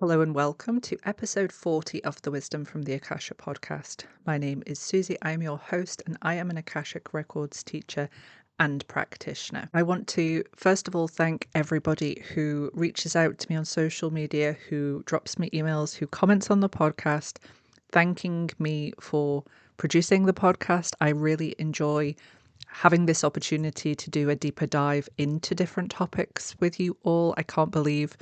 Hello and welcome to episode 40 of the Wisdom from the Akasha podcast. My name is Susie. I am your host and I am an Akashic Records teacher and practitioner. I want to first of all thank everybody who reaches out to me on social media, who drops me emails, who comments on the podcast, thanking me for producing the podcast. I really enjoy having this opportunity to do a deeper dive into different topics with you all. I can't believe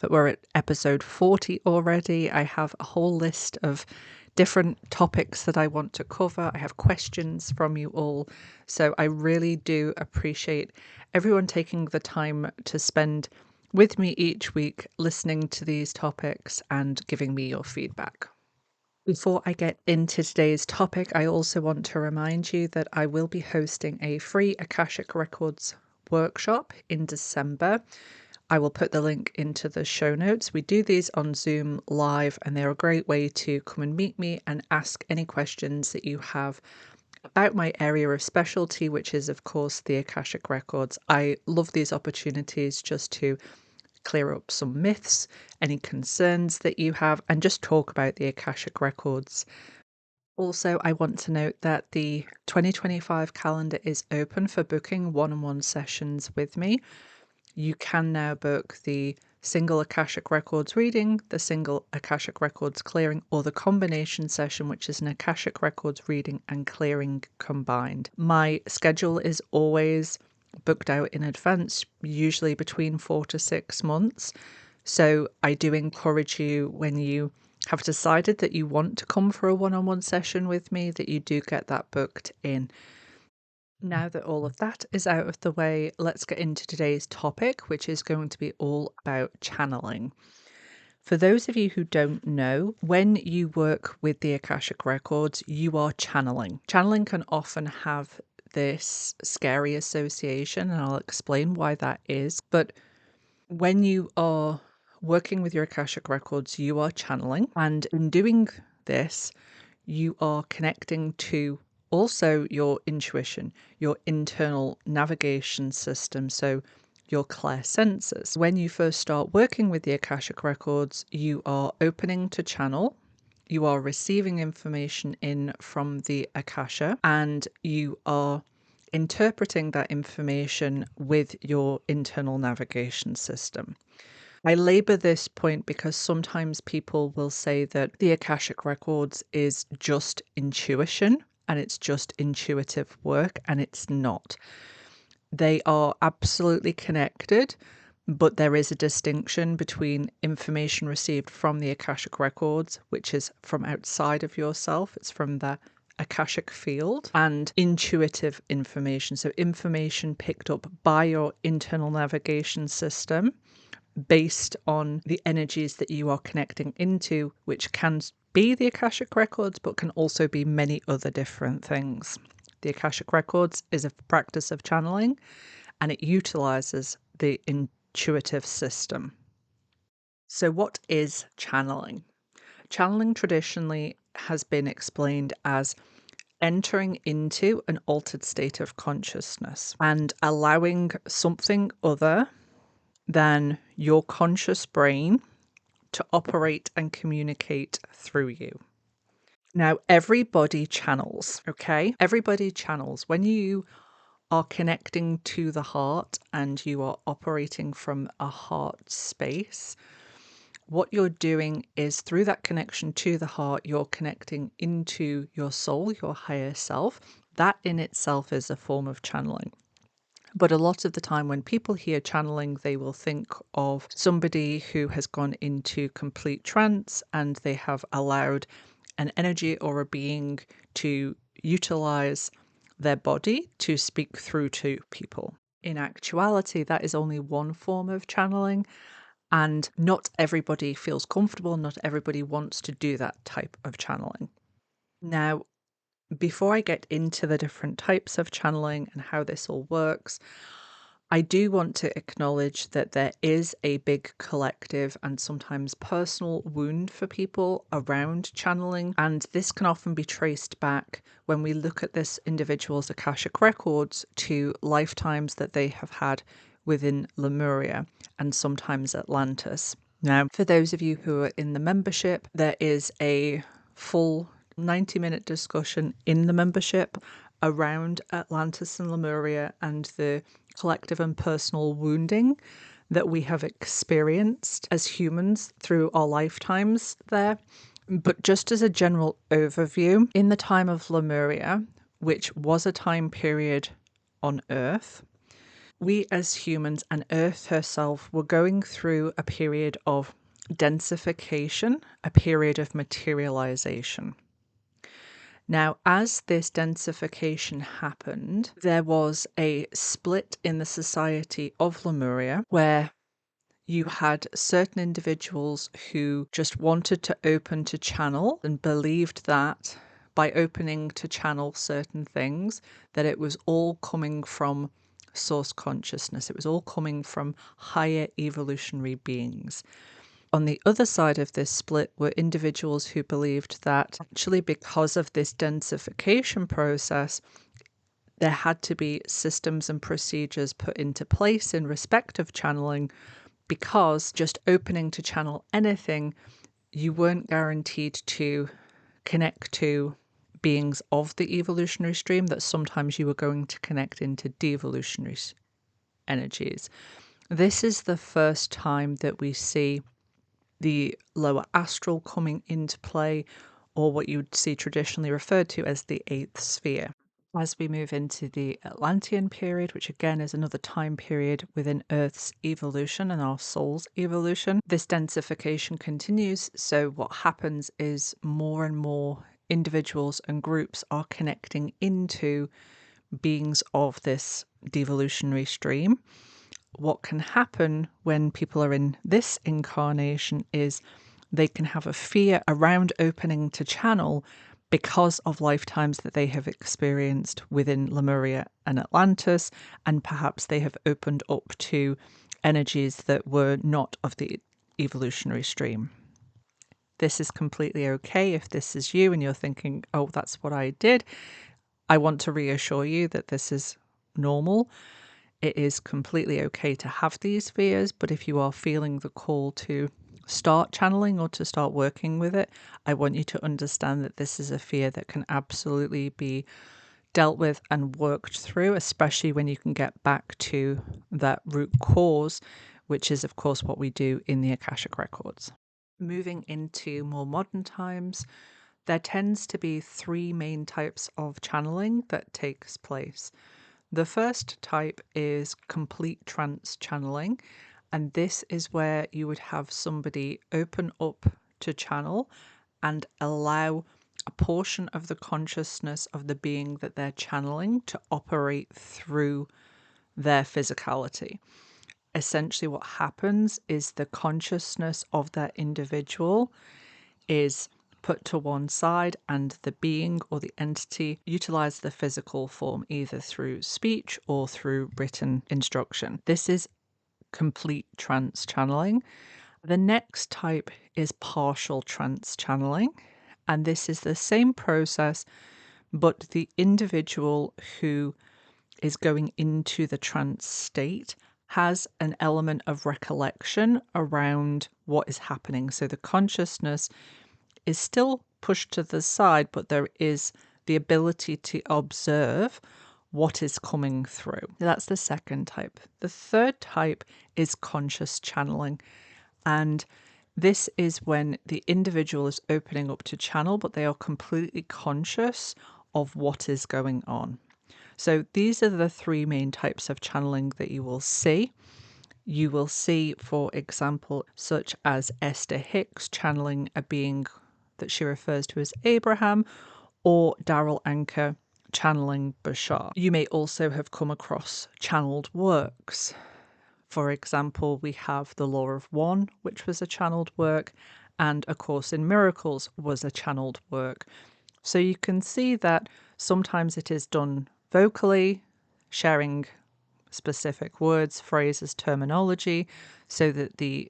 that we're at episode 40 already. I have a whole list of different topics that I want to cover. I have questions from you all. So I really do appreciate everyone taking the time to spend with me each week, listening to these topics and giving me your feedback. Before I get into today's topic, I also want to remind you that I will be hosting a free Akashic Records workshop in December. I will put the link into the show notes. We do these on Zoom live, and they're a great way to come and meet me and ask any questions that you have about my area of specialty, which is, of course, the Akashic Records. I love these opportunities just to clear up some myths, any concerns that you have, and just talk about the Akashic Records. Also, I want to note that the 2025 calendar is open for booking one-on-one sessions with me. You can now book the single Akashic Records reading, the single Akashic Records clearing, or the combination session, which is an Akashic Records reading and clearing combined. My schedule is always booked out in advance, usually between 4 to 6 months. So I do encourage you, when you have decided that you want to come for a one-on-one session with me, that you do get that booked in. Now that all of that is out of the way, let's get into today's topic, which is going to be all about channeling. For those of you who don't know, when you work with the Akashic Records, you are channeling. Channeling can often have this scary association, and I'll explain why that is. But when you are working with your Akashic Records, you are channeling. And in doing this, you are connecting to also your intuition, your internal navigation system, so your clairsensors. When you first start working with the Akashic Records, you are opening to channel, you are receiving information in from the Akasha, and you are interpreting that information with your internal navigation system. I labour this point because sometimes people will say that the Akashic Records is just intuition and it's just intuitive work, and it's not. They are absolutely connected, but there is a distinction between information received from the Akashic Records, which is from outside of yourself, it's from the Akashic field, and intuitive information. So information picked up by your internal navigation system based on the energies that you are connecting into, which can be the Akashic Records, but can also be many other different things. The Akashic Records is a practice of channeling, and it utilizes the intuitive system. So what is channeling? Channeling traditionally has been explained as entering into an altered state of consciousness and allowing something other than your conscious brain to operate and communicate through you. Now, everybody channels, okay? Everybody channels. When you are connecting to the heart and you are operating from a heart space, what you're doing is through that connection to the heart, you're connecting into your soul, your higher self. That in itself is a form of channeling. But a lot of the time when people hear channeling, they will think of somebody who has gone into complete trance and they have allowed an energy or a being to utilize their body to speak through to people. In actuality, that is only one form of channeling, and not everybody feels comfortable, not everybody wants to do that type of channeling. Now, before I get into the different types of channeling and how this all works, I do want to acknowledge that there is a big collective and sometimes personal wound for people around channeling, and this can often be traced back when we look at this individual's Akashic Records to lifetimes that they have had within Lemuria and sometimes Atlantis. Now, for those of you who are in the membership, there is a full 90-minute discussion in the membership around Atlantis and Lemuria and the collective and personal wounding that we have experienced as humans through our lifetimes there. But just as a general overview, in the time of Lemuria, which was a time period on Earth, we as humans and Earth herself were going through a period of densification, a period of materialization. Now, as this densification happened, there was a split in the society of Lemuria where you had certain individuals who just wanted to open to channel and believed that by opening to channel certain things, that it was all coming from source consciousness. It was all coming from higher evolutionary beings. On the other side of this split were individuals who believed that actually because of this densification process, there had to be systems and procedures put into place in respect of channeling, because just opening to channel anything, you weren't guaranteed to connect to beings of the evolutionary stream, that sometimes you were going to connect into devolutionary energies. This is the first time that we see the lower astral coming into play, or what you would see traditionally referred to as the eighth sphere. As we move into the Atlantean period, which again is another time period within Earth's evolution and our soul's evolution, this densification continues. So what happens is more and more individuals and groups are connecting into beings of this devolutionary stream. What can happen when people are in this incarnation is they can have a fear around opening to channel because of lifetimes that they have experienced within Lemuria and Atlantis, and perhaps they have opened up to energies that were not of the evolutionary stream. This is completely okay if this is you and you're thinking, oh, that's what I did. I want to reassure you that this is normal. It is completely okay to have these fears, but if you are feeling the call to start channeling or to start working with it, I want you to understand that this is a fear that can absolutely be dealt with and worked through, especially when you can get back to that root cause, which is, of course, what we do in the Akashic Records. Moving into more modern times, there tends to be three main types of channeling that takes place. The first type is complete trance channeling, and this is where you would have somebody open up to channel and allow a portion of the consciousness of the being that they're channeling to operate through their physicality. Essentially, what happens is the consciousness of that individual is put to one side, and the being or the entity utilize the physical form either through speech or through written instruction. This is complete trance channeling. The next type is partial trance channeling, and this is the same process, but the individual who is going into the trance state has an element of recollection around what is happening. So the consciousness is still pushed to the side, but there is the ability to observe what is coming through. That's the second type. The third type is conscious channeling. And this is when the individual is opening up to channel, but they are completely conscious of what is going on. So these are the three main types of channeling that you will see. You will see, for example, such as Esther Hicks channeling a being that she refers to as Abraham, or Daryl Anker channeling Bashar. You may also have come across channeled works. For example, we have The Law of One, which was a channeled work, and A Course in Miracles was a channeled work. So you can see that sometimes it is done vocally, sharing specific words, phrases, terminology, so that the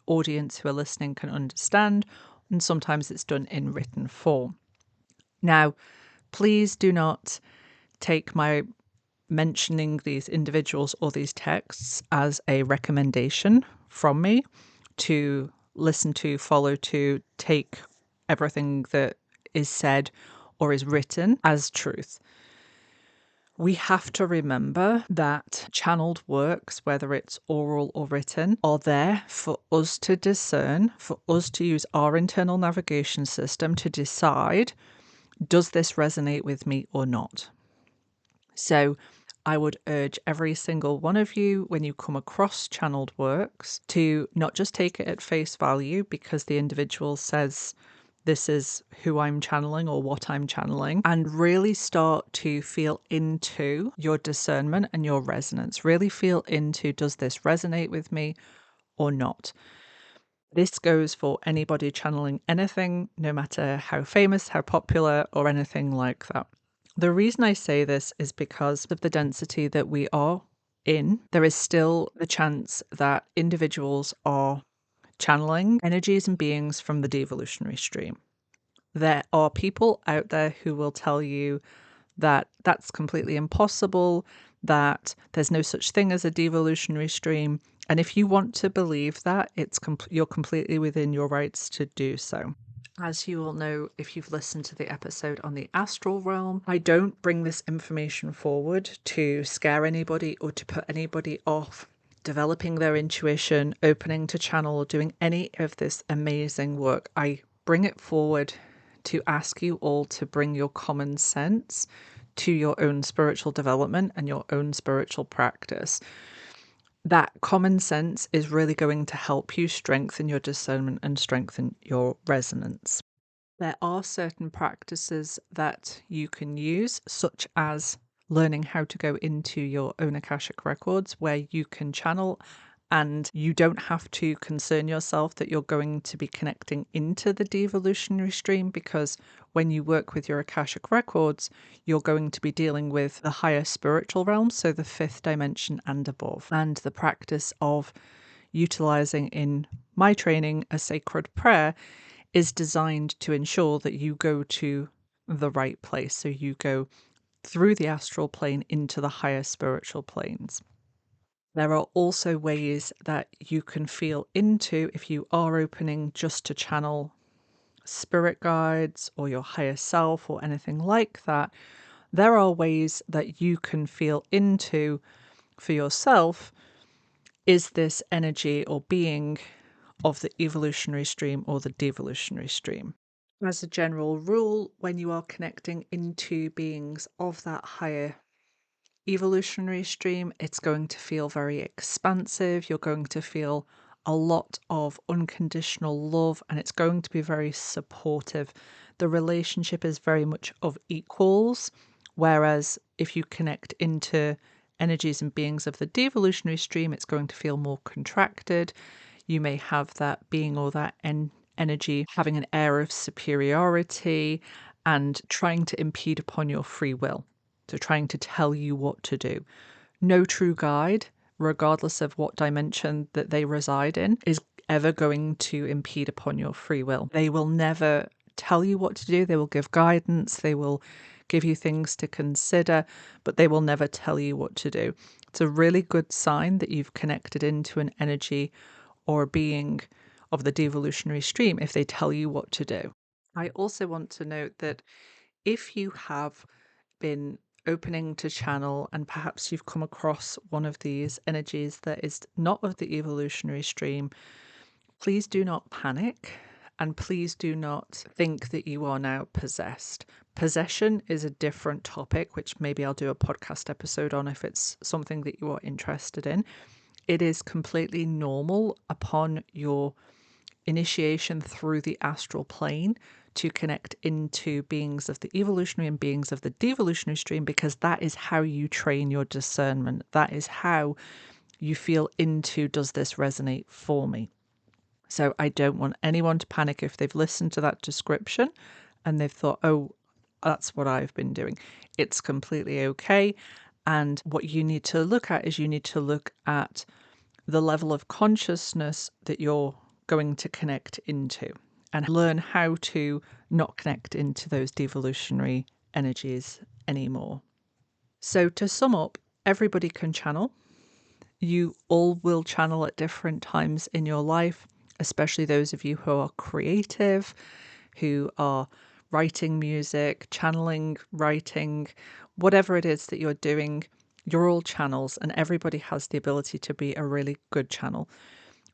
audience who are listening can understand, and sometimes it's done in written form. Now, please do not take my mentioning these individuals or these texts as a recommendation from me to listen to, follow to, take everything that is said or is written as truth. We have to remember that channeled works, whether it's oral or written, are there for us to discern, for us to use our internal navigation system to decide, does this resonate with me or not? So I would urge every single one of you, when you come across channeled works, to not just take it at face value because the individual says, this is who I'm channeling or what I'm channeling, and really start to feel into your discernment and your resonance. Really feel into, does this resonate with me or not? This goes for anybody channeling anything, no matter how famous, how popular, or anything like that. The reason I say this is because of the density that we are in. There is still the chance that individuals are channeling energies and beings from the devolutionary stream. There are people out there who will tell you that that's completely impossible, that there's no such thing as a devolutionary stream. And if you want to believe that, you're completely within your rights to do so. As you will know, if you've listened to the episode on the astral realm, I don't bring this information forward to scare anybody or to put anybody off developing their intuition, opening to channel, or doing any of this amazing work. I bring it forward to ask you all to bring your common sense to your own spiritual development and your own spiritual practice. That common sense is really going to help you strengthen your discernment and strengthen your resonance. There are certain practices that you can use, such as learning how to go into your own Akashic records, where you can channel and you don't have to concern yourself that you're going to be connecting into the devolutionary stream, because when you work with your Akashic records, you're going to be dealing with the higher spiritual realm, so the fifth dimension and above. And the practice of utilizing in my training a sacred prayer is designed to ensure that you go to the right place. So you go through the astral plane into the higher spiritual planes. There are also ways that you can feel into, if you are opening just to channel spirit guides or your higher self or anything like that. There are ways that you can feel into for yourself. Is this energy or being of the evolutionary stream or the devolutionary stream? As a general rule, when you are connecting into beings of that higher evolutionary stream, it's going to feel very expansive. You're going to feel a lot of unconditional love, and it's going to be very supportive. The relationship is very much of equals, whereas if you connect into energies and beings of the devolutionary stream, it's going to feel more contracted. You may have that being or that energy having an air of superiority and trying to impede upon your free will. So trying to tell you what to do. No true guide, regardless of what dimension that they reside in, is ever going to impede upon your free will. They will never tell you what to do. They will give guidance. They will give you things to consider, but they will never tell you what to do. It's a really good sign that you've connected into an energy or a being of the devolutionary stream if they tell you what to do. I also want to note that if you have been opening to channel and perhaps you've come across one of these energies that is not of the evolutionary stream, please do not panic and please do not think that you are now possessed. Possession is a different topic, which maybe I'll do a podcast episode on if it's something that you are interested in. It is completely normal upon your initiation through the astral plane to connect into beings of the evolutionary and beings of the devolutionary stream, because that is how you train your discernment. That is how you feel into, does this resonate for me? So I don't want anyone to panic if they've listened to that description and they've thought, oh, that's what I've been doing. It's completely okay. And what you need to look at is you need to look at the level of consciousness that you're going to connect into and learn how to not connect into those devolutionary energies anymore. So to sum up, everybody can channel. You all will channel at different times in your life. especially those of you who are creative, who are writing music, channeling, writing, whatever it is that you're doing, you're all channels and everybody has the ability to be a really good channel.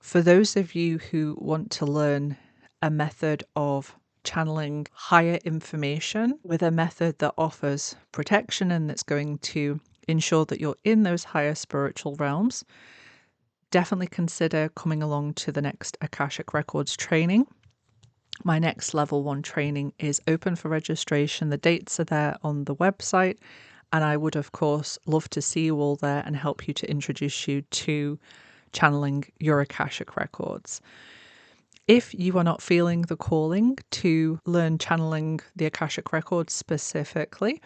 For those of you who want to learn a method of channeling higher information with a method that offers protection and that's going to ensure that you're in those higher spiritual realms, definitely consider coming along to the next Akashic Records training. My next level 1 training is open for registration. The dates are there on the website, and I would, of course, love to see you all there and help you to introduce you to channeling your Akashic Records. If you are not feeling the calling to learn channeling the Akashic Records specifically,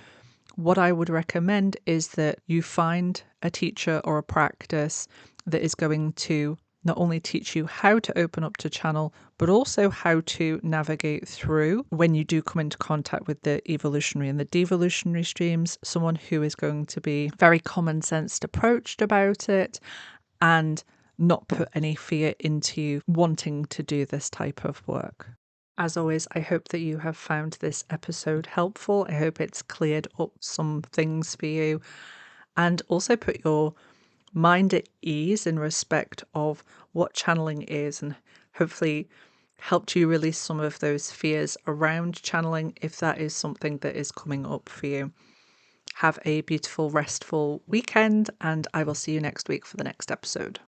what I would recommend is that you find a teacher or a practice that is going to not only teach you how to open up to channel, but also how to navigate through when you do come into contact with the evolutionary and the devolutionary streams, someone who is going to be very common sensed approached about it and not put any fear into you wanting to do this type of work. As always, I hope that you have found this episode helpful. I hope it's cleared up some things for you and also put your mind at ease in respect of what channeling is and hopefully helped you release some of those fears around channeling if that is something that is coming up for you. Have a beautiful, restful weekend, and I will see you next week for the next episode.